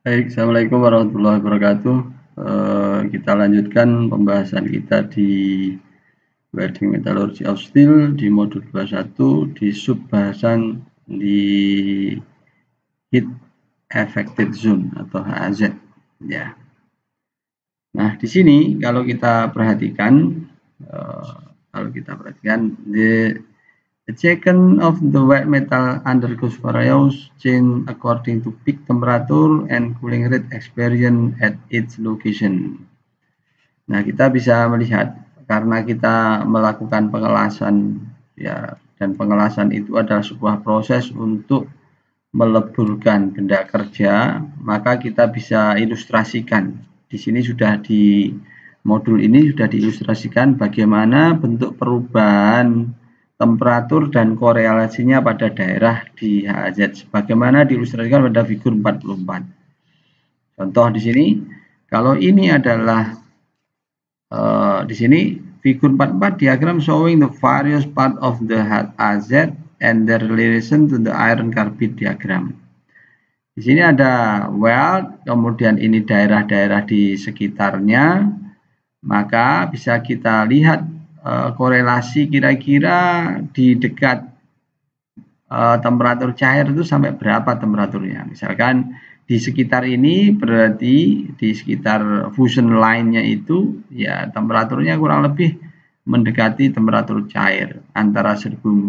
Baik, Assalamualaikum warahmatullahi wabarakatuh. Kita lanjutkan pembahasan kita di Welding Metallurgy of Steel di modul 21 di subbahasan di Heat Affected Zone atau HAZ. Ya. Nah, di sini kalau kita perhatikan, the second of the wet metal undergoes various change according to peak temperature and cooling rate experienced at its location. Nah, kita bisa melihat karena kita melakukan pengelasan ya, dan pengelasan itu adalah sebuah proses untuk meleburkan benda kerja, maka kita bisa ilustrasikan. Di sini sudah di modul ini sudah diilustrasikan bagaimana bentuk perubahan temperatur dan korelasinya pada daerah di HZ sebagaimana diilustrasikan pada figur 44. Contoh di sini, kalau ini adalah di sini figur 44 diagram showing the various part of the HZ and their relation to the iron carbide diagram. Di sini ada weld, kemudian ini daerah-daerah di sekitarnya, maka bisa kita lihat korelasi kira-kira di dekat temperatur cair itu sampai berapa temperaturnya. Misalkan di sekitar ini berarti di sekitar fusion line-nya itu ya temperaturnya kurang lebih mendekati temperatur cair antara 1400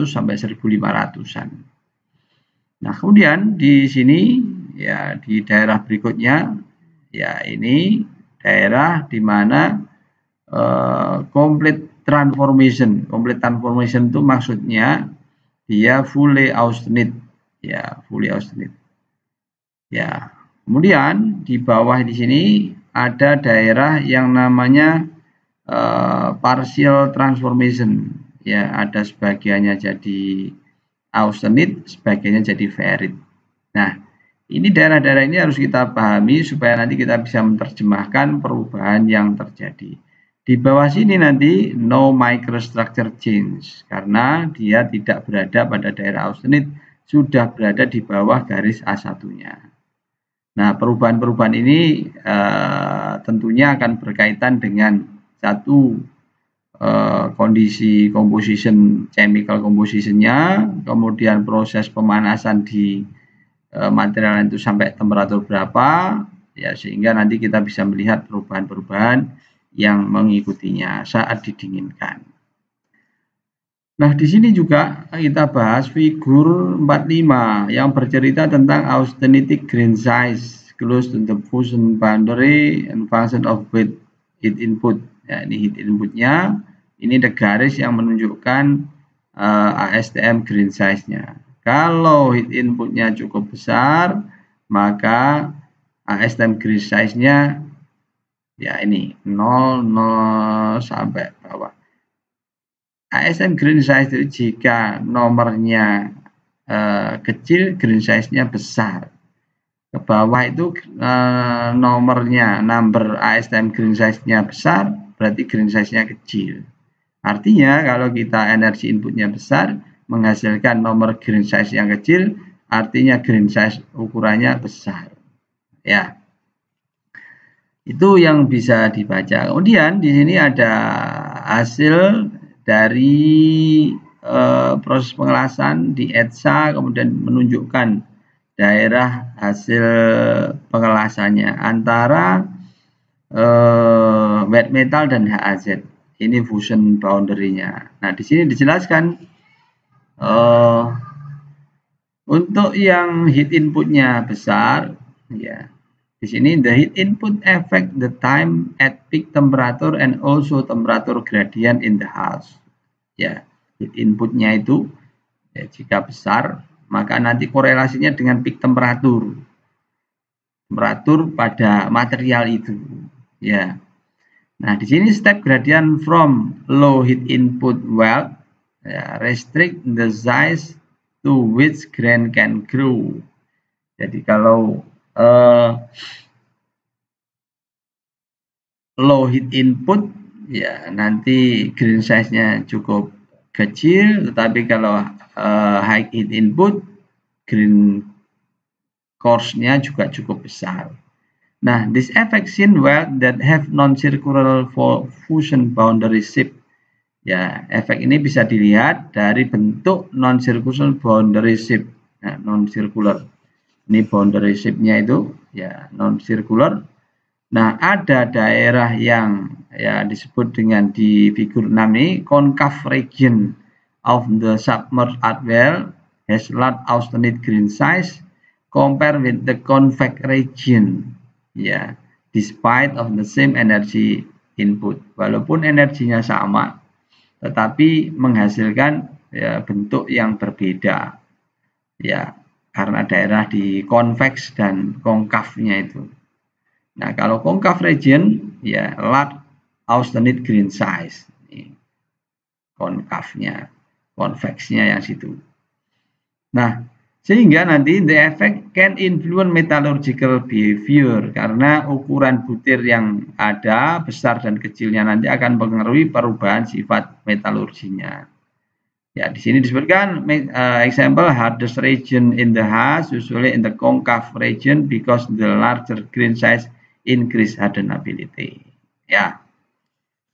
sampai 1500-an. Nah, kemudian di sini ya di daerah berikutnya ya ini daerah di mana complete transformation. Complete transformation itu maksudnya dia fully austenite ya, fully austenite. Ya, kemudian di bawah di sini ada daerah yang namanya partial transformation. Ya, ada sebagiannya jadi austenite, sebagiannya jadi ferrite. Nah, ini daerah-daerah ini harus kita pahami supaya nanti kita bisa menerjemahkan perubahan yang terjadi. Di bawah sini nanti no microstructure change karena dia tidak berada pada daerah austenite, sudah berada di bawah garis A1-nya. Nah, perubahan-perubahan ini tentunya akan berkaitan dengan satu kondisi composition, chemical composition-nya, kemudian proses pemanasan di material itu sampai temperatur berapa, ya sehingga nanti kita bisa melihat perubahan-perubahan yang mengikutinya saat didinginkan. Nah, di sini juga kita bahas figur 45 yang bercerita tentang austenitic grain size close to the fusion boundary and function of heat input. Ya, ini heat inputnya. Ini ada garis yang menunjukkan ASTM grain size-nya. Kalau heat inputnya cukup besar, maka ASTM grain size-nya ya ini 0 sampai bawah. ASM grain size itu jika nomornya kecil, grain size-nya besar. Ke bawah itu nomornya, number ASM grain size-nya besar, berarti grain size-nya kecil. Artinya kalau kita energi inputnya besar, menghasilkan nomor grain size yang kecil, artinya grain size ukurannya besar. Ya, itu yang bisa dibaca. Kemudian di sini ada hasil dari proses pengelasan di ETSA, kemudian menunjukkan daerah hasil pengelasannya antara wet metal dan HAZ. Ini fusion boundary-nya. Nah, di sini dijelaskan untuk yang heat inputnya besar, ya. Di sini the heat input affect the time at peak temperature and also temperature gradient in the house. Ya, heat inputnya itu ya, jika besar maka nanti korelasinya dengan peak temperatur pada material itu. Ya. Nah, di sini step gradient from low heat input weld ya, restrict the size to which grain can grow. Jadi kalau low heat input ya nanti grain size-nya cukup kecil, tetapi kalau high heat input grain course-nya juga cukup besar. Nah, this effect seen where that have non-circular fusion boundary shape. Ya, efek ini bisa dilihat dari bentuk non-circular boundary shape. Nah, non-circular. Ini boundary shape-nya itu ya non-circular. Nah, ada daerah yang ya disebut dengan di figur 6 ini concave region of the submerged art well has large alternate grain size compared with the convex region. Ya, despite of the same energy input. Walaupun energinya sama, tetapi menghasilkan ya, bentuk yang berbeda. Ya, karena daerah di convex dan konkavnya itu. Nah, kalau concave region ya large alternate grain size. Ini konkavnya, konveksnya yang situ. Nah, sehingga nanti the effect can influence metallurgical behavior karena ukuran butir yang ada besar dan kecilnya nanti akan mempengaruhi perubahan sifat metalurginya. Ya, di sini disebutkan example hardest region in the husk usually in the concave region because the larger grain size increase hardenability. Ya.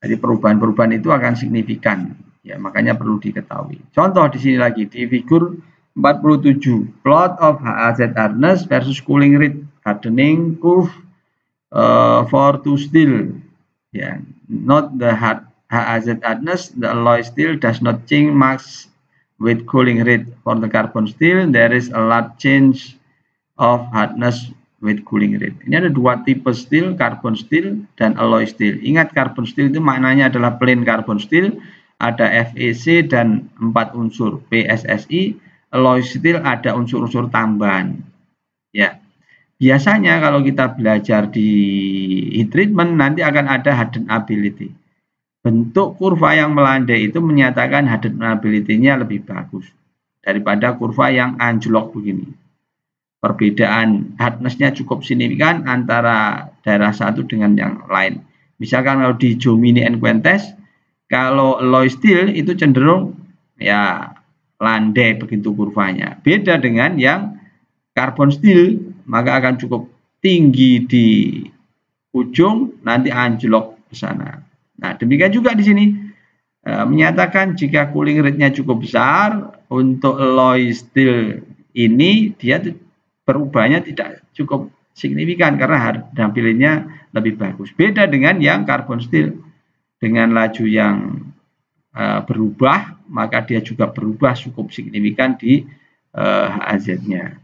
Jadi perubahan-perubahan itu akan signifikan. Ya, makanya perlu diketahui. Contoh di sini lagi di figur 47, plot of HAZ hardness versus cooling rate hardening curve for two steel. Yeah, not the HAZ hardness, the alloy steel does not change much with cooling rate. For the carbon steel, there is a large change of hardness with cooling rate. Ini ada dua tipe steel, carbon steel dan alloy steel. Ingat, carbon steel itu maknanya adalah plain carbon steel, ada FEC dan 4 unsur PSSI. Alloy steel ada unsur-unsur tambahan. Ya, biasanya kalau kita belajar di heat treatment nanti akan ada hardenability. Bentuk kurva yang melandai itu menyatakan hardenability-nya lebih bagus daripada kurva yang anjlok begini. Perbedaan hardness-nya cukup signifikan antara daerah satu dengan yang lain. Misalkan kalau di Jomini and Quentes, kalau alloy steel itu cenderung ya landai begitu kurvanya. Beda dengan yang carbon steel, maka akan cukup tinggi di ujung, nanti anjlok ke sana. Nah, demikian juga di sini menyatakan jika cooling rate-nya cukup besar untuk alloy steel ini dia perubahannya tidak cukup signifikan karena hardenability-nya lebih bagus. Beda dengan yang carbon steel dengan laju yang berubah, maka dia juga berubah cukup signifikan di HAZ-nya.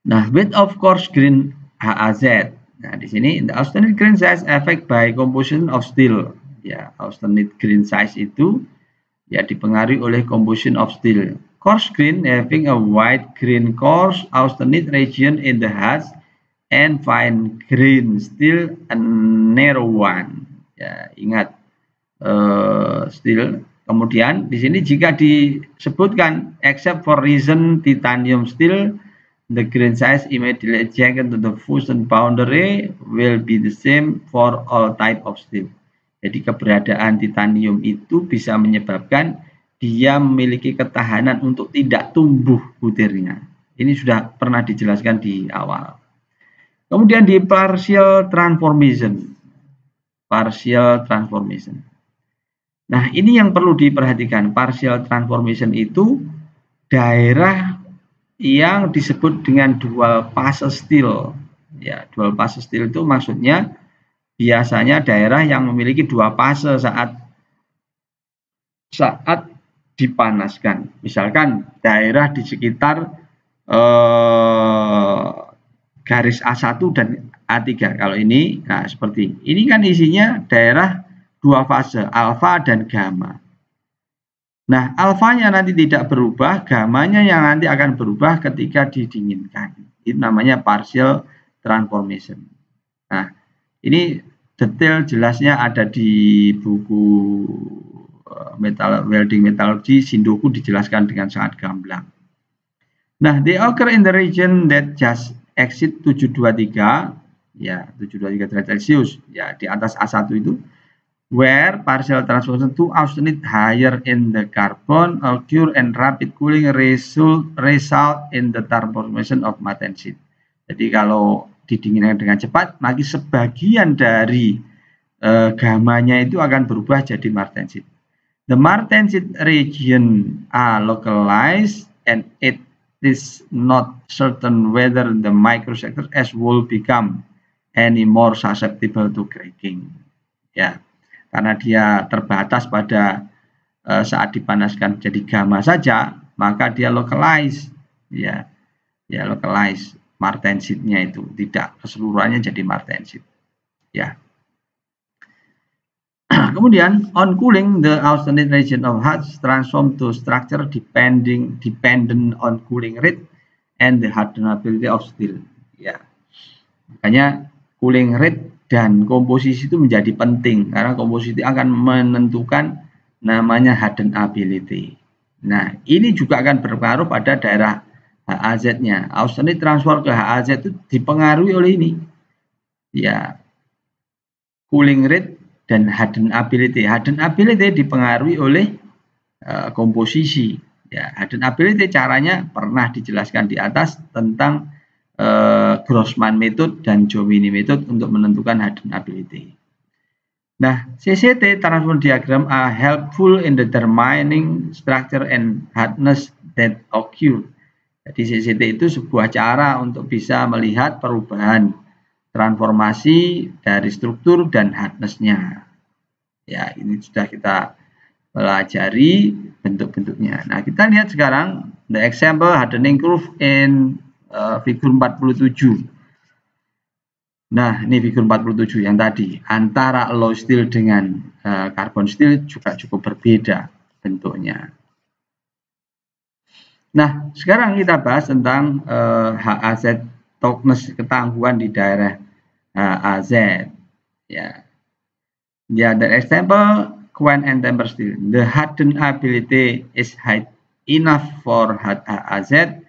Nah, width of coarse grain HAZ. Nah, di sini the alternate grain size affect by composition of steel. Ya, alternate grain size itu ya dipengaruhi oleh composition of steel. Coarse grain having a wide grain coarse alternate region in the husk and fine grain steel a narrow one. Ya, ingat steel. Kemudian di sini jika disebutkan except for reason titanium steel, the grain size immediately adjacent to the fusion boundary will be the same for all type of steel. Jadi keberadaan titanium itu bisa menyebabkan dia memiliki ketahanan untuk tidak tumbuh butirnya. Ini sudah pernah dijelaskan di awal. Kemudian di partial transformation. Partial transformation. Nah, ini yang perlu diperhatikan. Partial transformation itu daerah yang disebut dengan dual phase steel. Ya, dual phase steel itu maksudnya biasanya daerah yang memiliki dua fase saat dipanaskan. Misalkan daerah di sekitar garis A1 dan A3. Kalau ini, nah seperti ini kan isinya daerah dua fase, alfa dan gamma. Nah, alfanya nanti tidak berubah, gamanya yang nanti akan berubah ketika didinginkan. Itu namanya partial transformation. Nah, ini detail jelasnya ada di buku welding metallurgy Shindoku, dijelaskan dengan sangat gamblang. Nah, they occur in the region that just exceed 723, ya 723 derajat Celcius, ya di atas A1 itu. where partial transformation to austenite higher in the carbon occur and rapid cooling result in the transformation of martensite. Jadi kalau didinginkan dengan cepat, maka sebagian dari gamanya itu akan berubah jadi martensite. The martensite region are localized and it is not certain whether the microstructure as will become any more susceptible to cracking. Ya, karena dia terbatas pada saat dipanaskan jadi gamma saja, maka dia localized, ya localized martensite-nya itu tidak keseluruhannya jadi martensite, ya. Kemudian on cooling, the austenite region of hards transform to structure dependent on cooling rate and the hardenability of steel. Ya, makanya cooling rate dan komposisi itu menjadi penting karena komposisi akan menentukan namanya hardenability. Nah, ini juga akan berpengaruh pada daerah HAZ-nya. Austenite transfer ke HAZ itu dipengaruhi oleh ini, ya, cooling rate dan hardenability. Hardenability dipengaruhi oleh komposisi. Ya, hardenability caranya pernah dijelaskan di atas tentang Grossman method dan Jomini method untuk menentukan hardenability. Nah, CCT transfer diagram are helpful in determining structure and hardness that occur. Jadi CCT itu sebuah cara untuk bisa melihat perubahan transformasi dari struktur dan hardness-nya. Ya, ini sudah kita pelajari bentuk-bentuknya. Nah, kita lihat sekarang the example hardening curve in figur 47. Nah, ini figur 47 yang tadi. Antara alloy steel dengan carbon steel juga cukup berbeda bentuknya. Nah, sekarang kita bahas tentang HAZ toughness, ketangguhan di daerah AZ. Ya, the example coin and temper steel. The hardenability is high enough for HAZ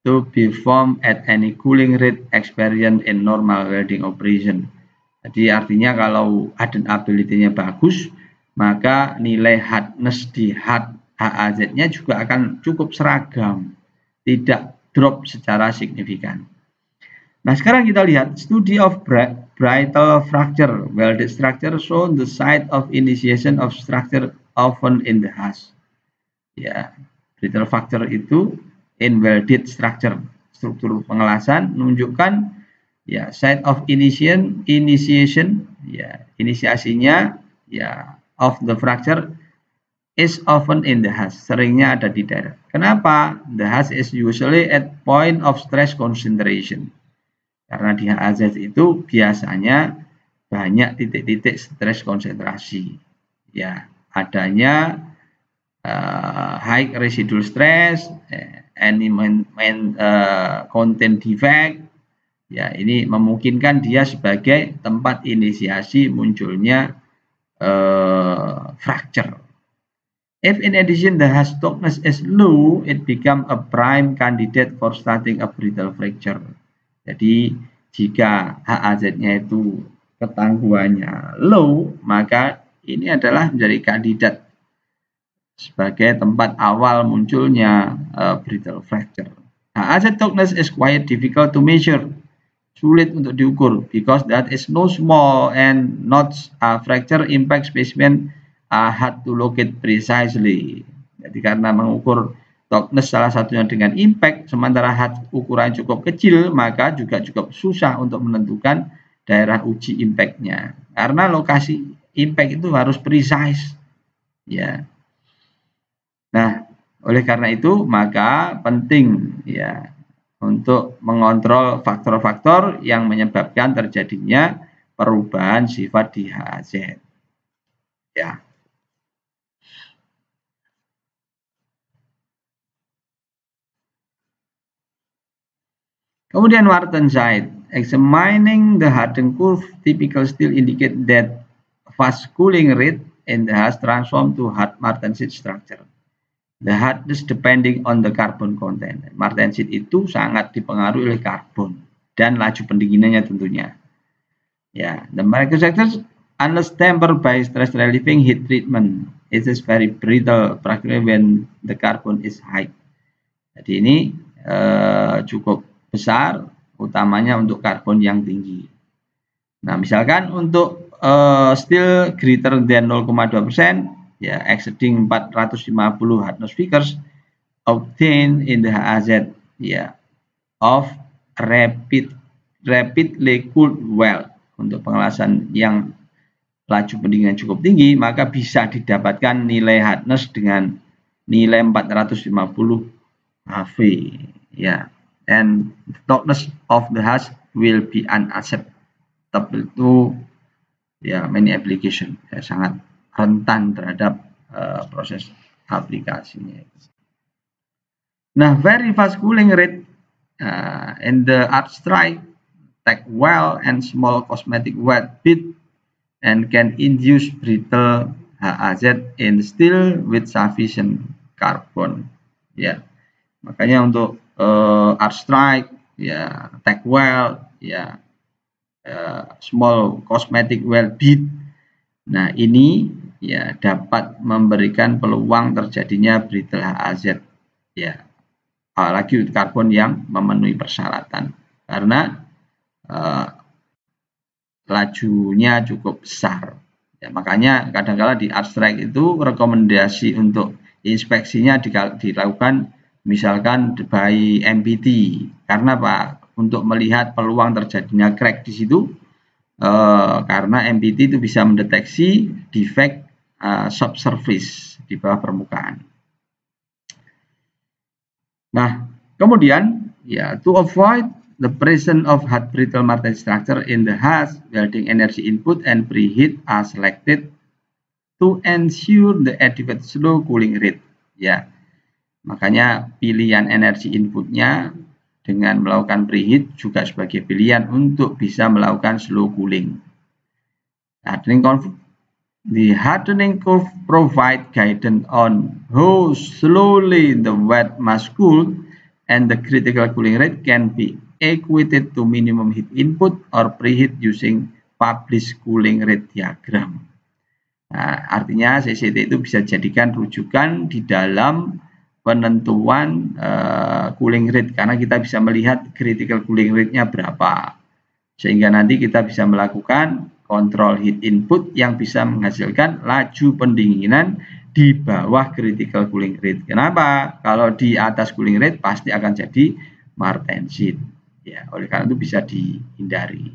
to be formed at any cooling rate experienced in normal welding operation. Jadi artinya kalau hardenability-nya bagus, maka nilai hardness di HAZ-nya juga akan cukup seragam, tidak drop secara signifikan. Nah, sekarang kita lihat study of brittle fracture. Welded structure show the site of initiation of structure often in the husk. Ya, brittle fracture itu in welded structure, struktur pengelasan menunjukkan ya site of initiation ya inisiasinya ya of the fracture is often in the husk, seringnya ada di daerah. Kenapa? The husk is usually at point of stress concentration. Karena di HAZ itu biasanya banyak titik-titik stres konsentrasi. Ya, adanya high residual stress, any content defect. Ya, ini memungkinkan dia sebagai tempat inisiasi munculnya fracture. If in addition the husk toughness is low, it become a prime candidate for starting a brittle fracture. Jadi jika HAZ-nya itu ketangguhannya low, maka ini adalah menjadi kandidat sebagai tempat awal munculnya brittle fracture. HAZ toughness is quite difficult to measure, sulit untuk diukur, because that is no small and not fracture impact specimen are hard to locate precisely. Jadi karena mengukur toughness salah satunya dengan impact, sementara ukuran cukup kecil, maka juga cukup susah untuk menentukan daerah uji impact-nya. Karena lokasi impact itu harus precise. Ya. Nah, oleh karena itu, maka penting ya untuk mengontrol faktor-faktor yang menyebabkan terjadinya perubahan sifat di HAZ. Ya. Kemudian martensite. Examining the hardening curve, typical steel indicate that fast cooling rate in the husk transform to hard martensite structure. The hardness depending on the carbon content. Martensite itu sangat dipengaruhi oleh karbon dan laju pendinginannya tentunya. Ya, the microstructures unless tempered by stress relieving heat treatment. It is very brittle, particularly when the carbon is high. Jadi ini cukup besar, utamanya untuk karbon yang tinggi. Nah, misalkan untuk still greater than 0,2%, ya, exceeding 450 hardness figures obtained in the HAZ, ya, of rapidly cooled well. Untuk pengelasan yang laju pendinginan cukup tinggi, maka bisa didapatkan nilai hardness dengan nilai 450 HV, ya, and toughness of the hash will be unacceptable to, ya, many application, ya, sangat rentan terhadap proses aplikasinya. Nah, very fast cooling rate in the abstract take well and small cosmetic wet bit and can induce brittle HAZ in steel with sufficient carbon, ya. Makanya untuk art strike, ya, tag weld, ya, small cosmetic weld bit. Nah, ini, ya, dapat memberikan peluang terjadinya brittle HAZ, ya, apalagi karbon yang memenuhi persyaratan karena lajunya cukup besar. Ya, makanya kadang-kala di art strike itu rekomendasi untuk inspeksinya dilakukan misalkan by MPT, karena Pak, untuk melihat peluang terjadinya crack di situ, karena MPT itu bisa mendeteksi defect subsurface di bawah permukaan. Nah, kemudian, ya, to avoid the presence of hard brittle martensic structure in the hash, welding energy input and preheat are selected to ensure the adequate slow cooling rate, ya. Makanya pilihan energi inputnya dengan melakukan preheat juga sebagai pilihan untuk bisa melakukan slow cooling. The hardening curve provide guidance on how slowly the wet must cool, and the critical cooling rate can be equated to minimum heat input or preheat using published cooling rate diagram. Nah, artinya CCT itu bisa dijadikan rujukan di dalam penentuan cooling rate, karena kita bisa melihat critical cooling rate-nya berapa, sehingga nanti kita bisa melakukan kontrol heat input yang bisa menghasilkan laju pendinginan di bawah critical cooling rate. Kenapa? Kalau di atas cooling rate pasti akan jadi martensit, ya. Oleh karena itu bisa dihindari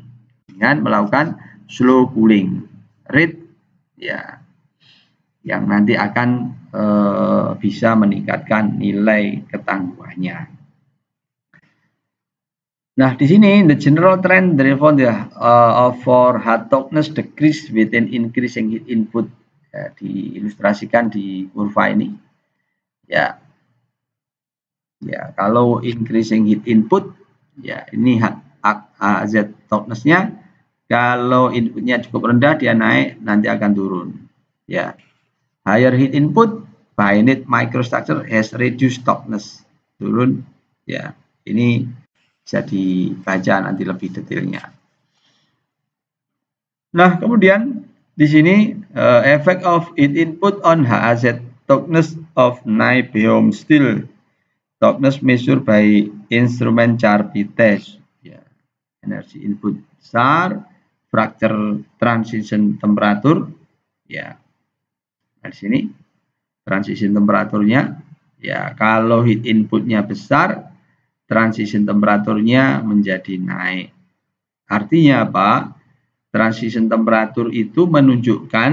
dengan melakukan slow cooling rate, ya, yang nanti akan bisa meningkatkan nilai ketangguhannya. Nah, di sini the general trend driven for hard toughness decrease with an increasing heat input, ya, diilustrasikan di kurva ini, ya. Ya, kalau increasing heat input, ya, ini HAZ toughness-nya, kalau inputnya cukup rendah dia naik, nanti akan turun, ya. Higher heat input, bayonet microstructure has reduced toughness, turun, ya. Ini bisa dibaca nanti lebih detailnya. Nah, kemudian di sini effect of heat input on HAZ toughness of niobium steel, toughness measured by instrument Charpy test, ya. Energi input besar, fracture transition temperatur, ya. Di sini transition temperaturnya, ya, kalau heat inputnya besar, transition temperaturnya menjadi naik. Artinya apa? Transition temperatur itu menunjukkan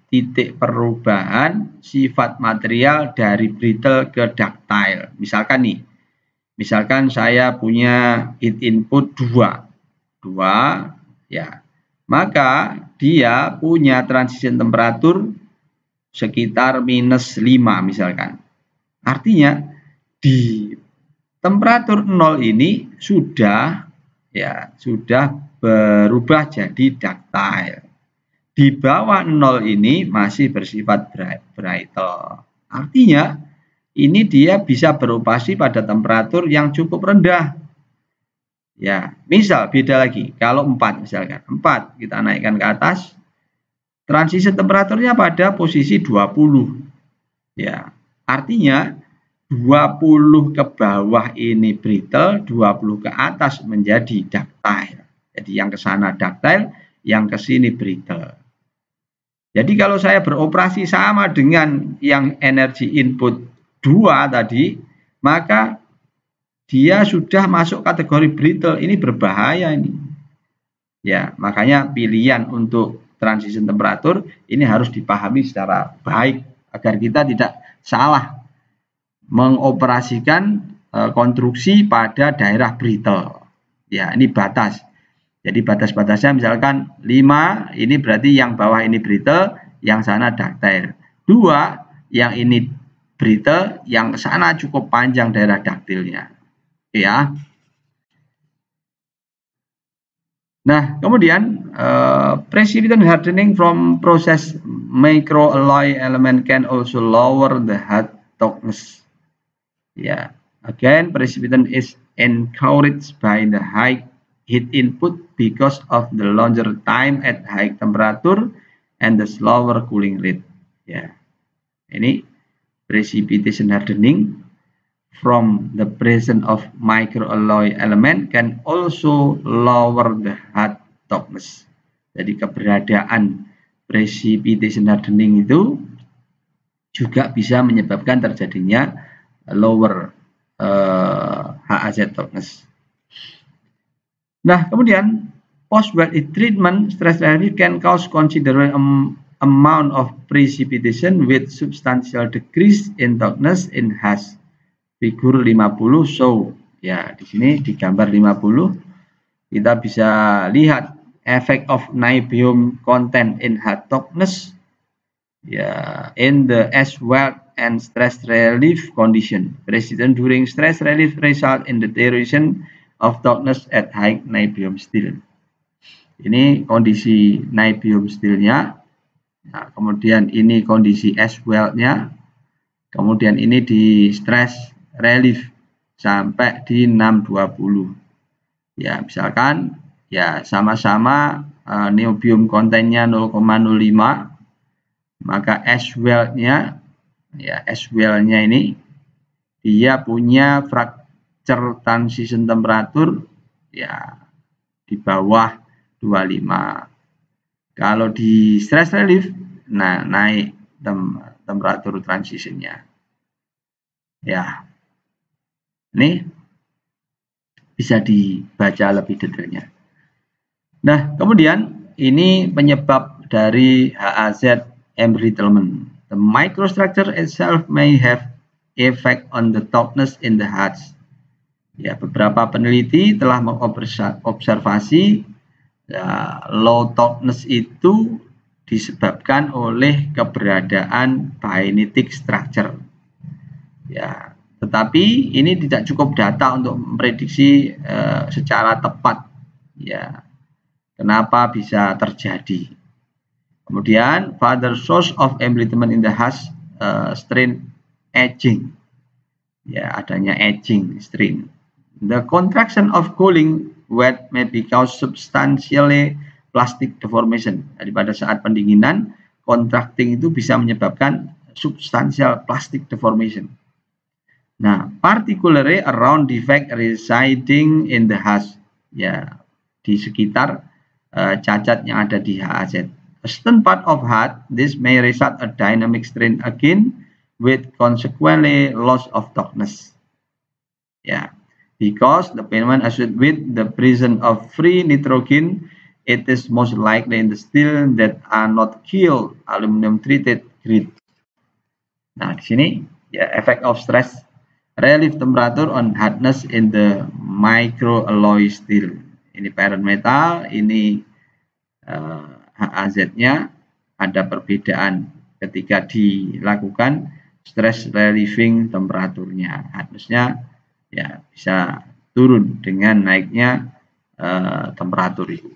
titik perubahan sifat material dari brittle ke ductile. Misalkan nih, misalkan saya punya heat input 2, ya, maka dia punya transition temperatur sekitar -5 misalkan. Artinya di temperatur 0 ini sudah berubah jadi ductile. Di bawah 0 ini masih bersifat brittle. Artinya ini dia bisa beroperasi pada temperatur yang cukup rendah. Ya, misal beda lagi. Kalau 4 misalkan, 4 kita naikkan ke atas, Transition temperaturnya pada posisi 20. Ya, artinya 20 ke bawah ini brittle, 20 ke atas menjadi ductile. Jadi yang ke sana ductile, yang ke sini brittle. Jadi kalau saya beroperasi sama dengan yang energi input 2 tadi, maka dia sudah masuk kategori brittle. Ini berbahaya ini. Ya, makanya pilihan untuk transition temperatur ini harus dipahami secara baik agar kita tidak salah mengoperasikan konstruksi pada daerah brittle. Ya, ini batas. Jadi batas-batasnya misalkan 5, ini berarti yang bawah ini brittle, yang sana ductile. 2, yang ini brittle, yang sana cukup panjang daerah ductile-nya. Ya. Nah, kemudian precipitation hardening from process microalloy element can also lower the head toughness. Yeah, again, precipitation is encouraged by the high heat input because of the longer time at high temperature and the slower cooling rate. Ya, ini precipitation hardening from the presence of microalloy element can also lower the head toughness. Jadi keberadaan precipitation hardening itu juga bisa menyebabkan terjadinya lower HAZ toughness. Nah, kemudian post-wet treatment stress relief can cause considerable amount of precipitation with substantial decrease in toughness in HAZ. Figur 50 show. Ya, di sini di gambar 50 kita bisa lihat effect of niobium content in HAZ toughness ya in the as well and stress relief condition. Precipitation during stress relief result in the deterioration of toughness at high niobium steel. Ini kondisi niobium steelnya. Nah, kemudian ini kondisi as well-nya. Kemudian ini di stress relief sampai di 620. Ya, misalkan ya sama-sama niobium kontennya 0,05. Maka as well-nya ya as well-nya ini dia punya fracture transition temperatur ya di bawah 25. Kalau di stress relief nah naik temperatur transitionnya. Ya. Ini bisa dibaca lebih detailnya. Nah, kemudian ini penyebab dari HAZ embrittlement. The microstructure itself may have effect on the toughness in the HAZ. Ya, beberapa peneliti telah mengobservasi ya, low toughness itu disebabkan oleh keberadaan bainitic structure. Ya, tetapi ini tidak cukup data untuk memprediksi secara tepat. Ya, kenapa bisa terjadi? Kemudian, further source of embrittlement in the HAZ strain edging. Ya, adanya edging strain. The contraction of cooling wet may be cause substantially plastic deformation. Jadi pada saat pendinginan, contracting itu bisa menyebabkan substantial plastic deformation. Nah, particularly around defect residing in the HAZ. Ya, di sekitar cacat yang ada di HAZ. A certain part of HAZ, this may result a dynamic strain again with consequently loss of toughness. Yeah, because the phenomenon associated with the presence of free nitrogen, it is most likely in the steel that are not killed aluminum treated grid. Nah, di sini ya effect of stress relief temperature on hardness in the microalloy steel. Ini parent metal, ini HAZ-nya ada perbedaan ketika dilakukan stress relieving temperaturnya. Hardness-nya ya bisa turun dengan naiknya temperatur itu.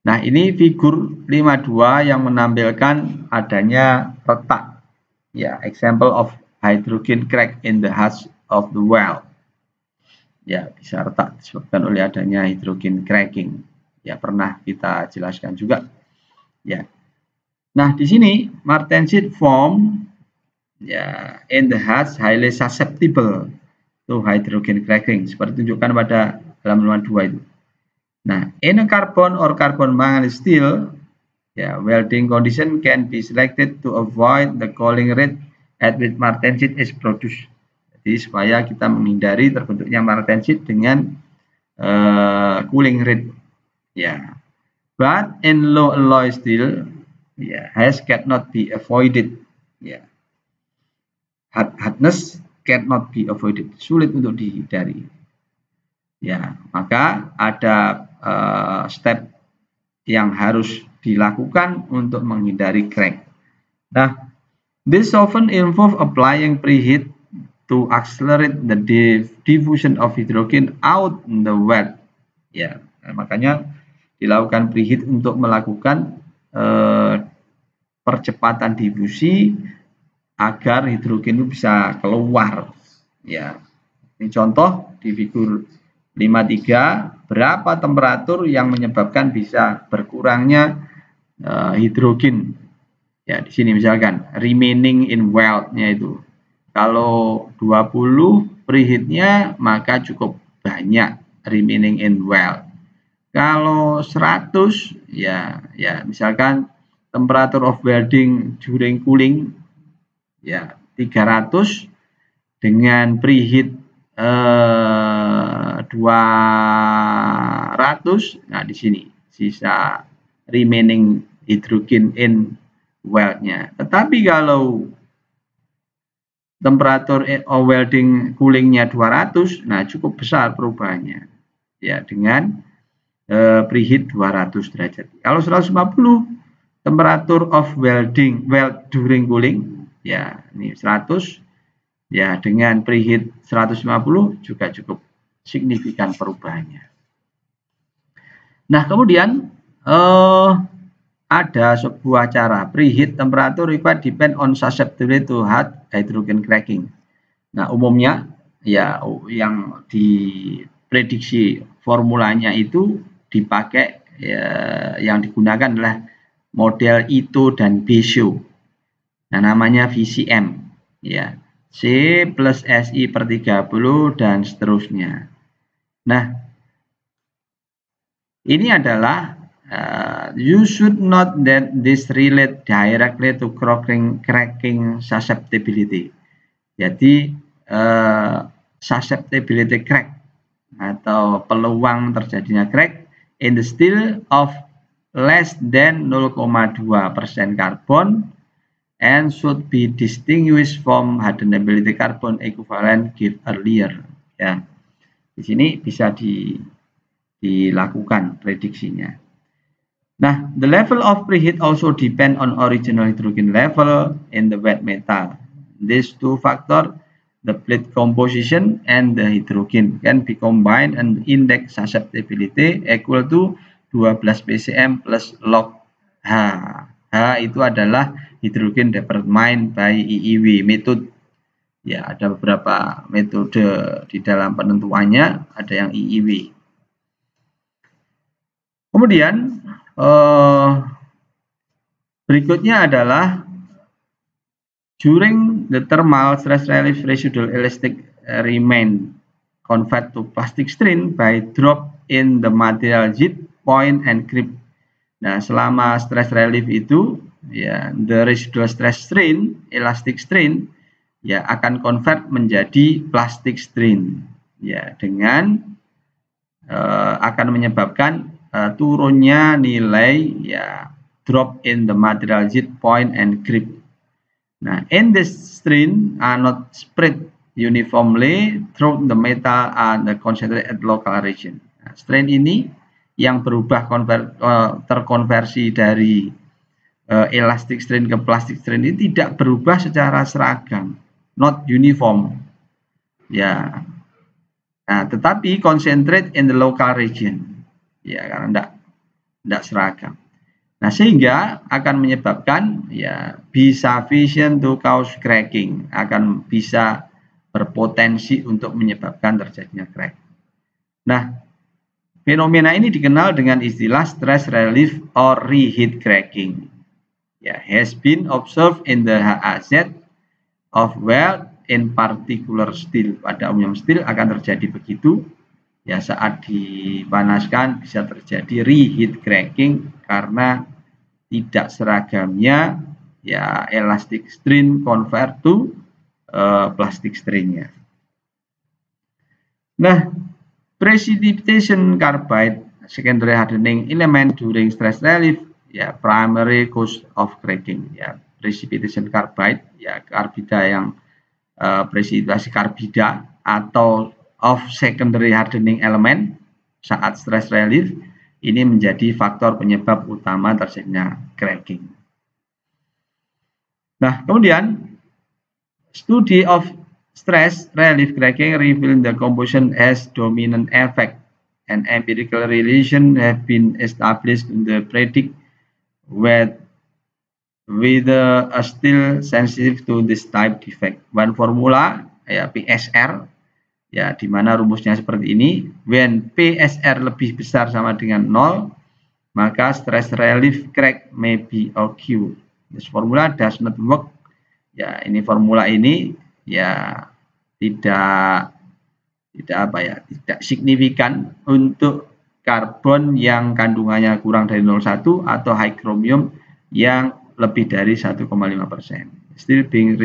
Nah, ini figur 52 yang menampilkan adanya retak. Ya, example of hydrogen crack in the hull of the well. Ya, bisa retak disebabkan oleh adanya hydrogen cracking. Ya, pernah kita jelaskan juga. Ya. Nah, di sini martensit form ya in the heart highly susceptible to hydrogen cracking, seperti tunjukkan pada halaman 2 itu. Nah, in a carbon or carbon manganese steel, ya, welding condition can be selected to avoid the cooling rate at which martensit is produced. Jadi supaya kita menghindari terbentuknya martensit dengan cooling rate. Ya, but in low alloy steel, ya, haze cannot be avoided. Ya, hardness cannot be avoided, sulit untuk dihindari. Ya, maka ada step yang harus dilakukan untuk menghindari crack. Nah, this often involve applying preheat to accelerate the diffusion of hydrogen out in the wet. Ya, makanya dilakukan preheat untuk melakukan percepatan difusi agar hidrogen itu bisa keluar. Ya, ini contoh di figur 53, berapa temperatur yang menyebabkan bisa berkurangnya hidrogen. Ya, di sini misalkan remaining in weld-nya itu. Kalau 20 preheat-nya maka cukup banyak remaining in weld. Kalau 100 ya misalkan temperature of welding during cooling ya 300 dengan preheat 200. Nah, di sini sisa remaining hydrogen in weld-nya. Tetapi kalau temperatur welding cooling-nya 200, nah cukup besar perubahannya. Ya, dengan preheat 200 derajat. Kalau 150 temperatur of weld during cooling, ya ini 100. Ya, dengan preheat 150 juga cukup signifikan perubahannya. Nah, kemudian ada sebuah cara preheat temperature required depend on susceptibility to hard hydrogen cracking. Nah, umumnya ya yang diprediksi formulanya itu dipakai yang digunakan adalah model Ito dan Besio. Nah, namanya VCM ya. C plus SI per 30 dan seterusnya. Nah, ini adalah you should not that this relate directly to cracking susceptibility. Jadi susceptibility crack atau peluang terjadinya crack in the steel of less than 0,2% carbon and should be distinguished from hardenability carbon equivalent given earlier. Ya, di sini bisa dilakukan prediksinya. Nah, the level of preheat also depend on original hydrogen level in the wet metal. These two factors, the plate composition and the hydrogen, can be combined and index susceptibility equal to 12 PCM plus log H. H itu adalah hydrogen determined by EEW method. Ya, ada beberapa metode di dalam penentuannya, ada yang EEW. Kemudian berikutnya adalah during the thermal stress relief residual elastic remain convert to plastic strain by drop in the material jet point and creep. Nah, selama stress relief itu ya the residual stress strain, elastic strain ya akan convert menjadi plastic strain ya dengan akan menyebabkan turunnya nilai ya drop in the material jet point and creep. Nah, in this strain are not spread uniformly through the metal and the concentrated at local region. Nah, strain ini yang berubah terkonversi dari elastic strain ke plastic strain ini tidak berubah secara seragam, not uniform. Ya. Nah, tetapi concentrate in the local region. Ya, karena tidak seragam. Nah, sehingga akan menyebabkan ya bisa sufficient to cause cracking, akan bisa berpotensi untuk menyebabkan terjadinya crack. Nah, Fenomena ini dikenal dengan istilah stress relief or reheat cracking. Ya, has been observed in the HAZ of weld in particular steel. Pada umumnya steel akan terjadi begitu. Ya, saat dipanaskan bisa terjadi reheat cracking karena tidak seragamnya ya elastic strain convert to plastic strain-nya. Nah, precipitation carbide secondary hardening element during stress relief ya primary cause of cracking. Ya, precipitation carbide ya karbida yang presipitasi karbida atau of secondary hardening element saat stress relief ini menjadi faktor penyebab utama terjadinya cracking. Nah, kemudian studi of stress relief cracking reveal the composition has dominant effect and empirical relation have been established to predict whether a still sensitive to this type defect. One formula ya PSR ya di mana rumusnya seperti ini. When PSR lebih besar sama dengan 0, maka stress relief crack may be occur. This formula does not work. Ya, ini formula ini ya tidak signifikan untuk karbon yang kandungannya kurang dari 0,1 atau high chromium yang lebih dari 1,5%. Still being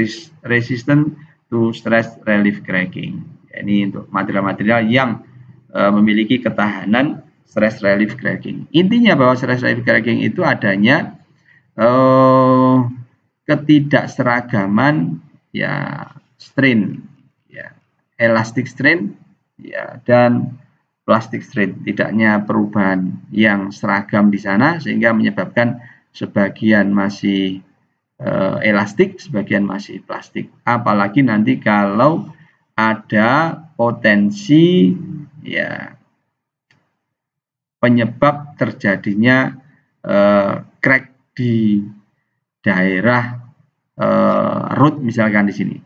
resistant to stress relief cracking. Ini untuk material-material yang memiliki ketahanan stress relief cracking. Intinya bahwa stress relief cracking itu adanya ketidakseragaman ya strain ya elastic strain ya dan plastic strain, tidaknya perubahan yang seragam di sana sehingga menyebabkan sebagian masih elastik, sebagian masih plastik. Apalagi nanti kalau ada potensi ya penyebab terjadinya crack di daerah root misalkan di sini.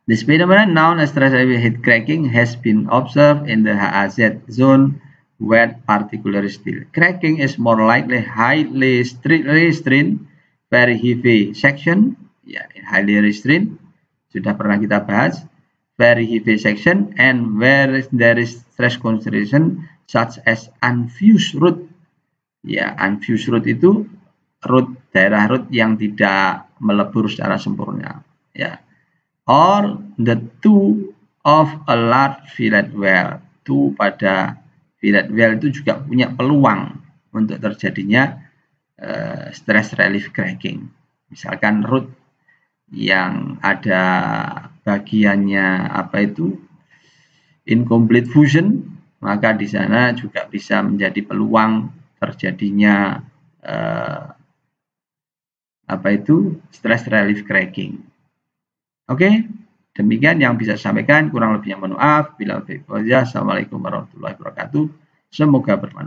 This phenomenon known as stress relief heat cracking has been observed in the HAZ zone where particular steel. Cracking is more likely highly restrained, very heavy section, ya highly restrained sudah pernah kita bahas, very heavy section and where there is stress concentration such as unfused root. Ya, unfused root itu daerah root yang tidak melebur secara sempurna, ya. Or the two of a large fillet well. Two pada fillet well itu juga punya peluang untuk terjadinya stress relief cracking. Misalkan root yang ada bagiannya incomplete fusion, maka di sana juga bisa menjadi peluang terjadinya stress relief cracking. Oke, demikian yang bisa saya sampaikan, kurang lebihnya mohon maaf. Bila Assalamualaikum warahmatullahi wabarakatuh. Semoga bermanfaat.